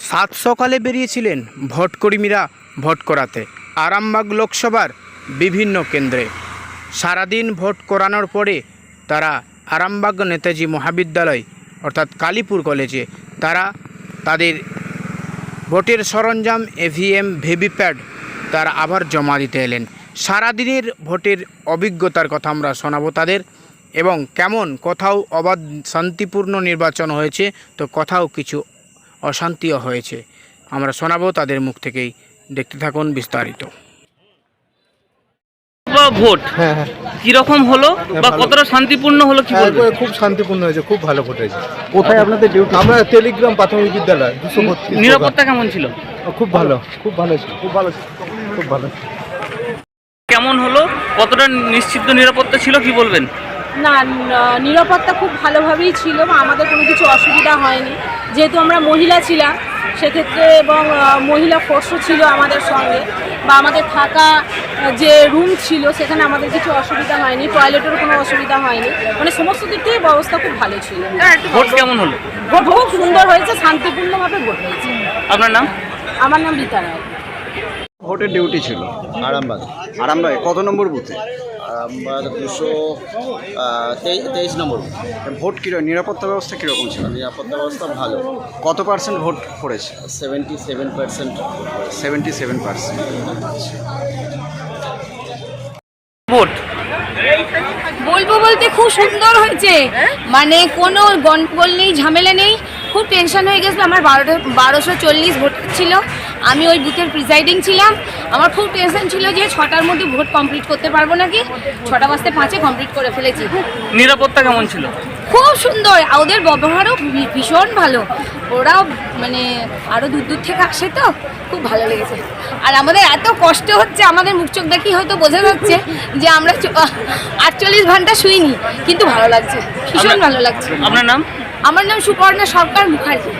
সাত সকালে বেরিয়েছিলেন ভোটকর্মীরা ভোট করাতে আরামবাগ লোকসভার বিভিন্ন কেন্দ্রে। সারাদিন ভোট করানোর পরে তারা আরামবাগ নেতাজি মহাবিদ্যালয় অর্থাৎ কালীপুর কলেজে তারা তাদের ভোটের সরঞ্জাম ইভিএম ভিভিপ্যাট তারা আবার জমা দিতে এলেন। সারাদিনের ভোটের অভিজ্ঞতার কথা আমরা শোনাবো তাদের, এবং কেমন কোথাও অবাধ শান্তিপূর্ণ নির্বাচন হয়েছে তো কোথাও কিছু অশান্তিও হয়েছে আমরা শোনাবো তাদের মুখ থেকেই। দেখতে থাকুন বিস্তারিত। ভোট কিরকম হলো বা কতটা শান্তিপূর্ণ হলো কি বলবো? খুব শান্তিপূর্ণ হয়েছে, খুব ভালো ভোট হয়েছে। কোথায় আপনাদের ডিউটি? আমরা টেলিগ্রাম প্রাথমিক বিদ্যালয় 232। নিরাপত্তা কেমন ছিল? খুব ভালো, খুব ভালো ছিল, খুব ভালো ছিল, খুব ভালো। কেমন হলো, কতটা নিশ্চিত নিরাপত্তা ছিল কি বলবেন? না, নিরাপত্তা খুব ভালোভাবেই ছিল, আমাদের কোনো কিছু অসুবিধা হয়নি, যেহেতু আমরা মহিলা ছিলাম সেক্ষেত্রে, এবং মহিলা ফোর্সও ছিল আমাদের সঙ্গে, বা আমাদের থাকা যে রুম ছিল সেখানে আমাদের কিছু অসুবিধা হয়নি, টয়লেটেরও কোনো অসুবিধা হয়নি, মানে সমস্ত দিক থেকে ব্যবস্থা খুব ভালো ছিল। ভোট কেমন হলো? ভোট খুব সুন্দর হয়েছে, শান্তিপূর্ণভাবে ভোট হয়েছে। আপনার নাম? আমার নাম রীতা রায়। ভোটের ডিউটি ছিল আরামবাগ। আরামবাগে কত নম্বর বুথে? আরামবাগ 223 নম্বর। ভোট কীরকম, নিরাপত্তা ব্যবস্থা কীরকম ছিল? নিরাপত্তা ব্যবস্থা ভালো, কত পার্সেন্ট ভোট পড়েছে? 77%। 77%। ভোট বলবো বলতে খুব সুন্দর হয়েছে, মানে কোনো গন্ডগোল নেই, ঝামেলা নেই। খুব টেনশন হয়ে গেছিলো, আমার 1240 ভোট ছিল, আমি ওই বুথের প্রিসাইডিং ছিলাম। আমার খুব টেনশন ছিল যে 6টার মধ্যে ভোট কমপ্লিট করতে পারবো নাকি। 6টা বাজতে 5-এ কমপ্লিট করে ফেলেছি। নিরাপত্তা কেমন ছিল? খুব সুন্দর, আর ওদের ব্যবহারও ভীষণ ভালো। ওরাও মানে আরও দূর দূর থেকে আসে, তো খুব ভালো লেগেছে। আর আমাদের এত কষ্ট হচ্ছে, আমাদের মুখ চোখ দেখি হয়তো বোঝা যাচ্ছে যে আমরা 48 ঘন্টা শুইনি, কিন্তু ভালো লাগছে, ভীষণ ভালো লাগছে। আপনার নাম? আমার নাম সুপর্ণা সরকার মুখার্জি।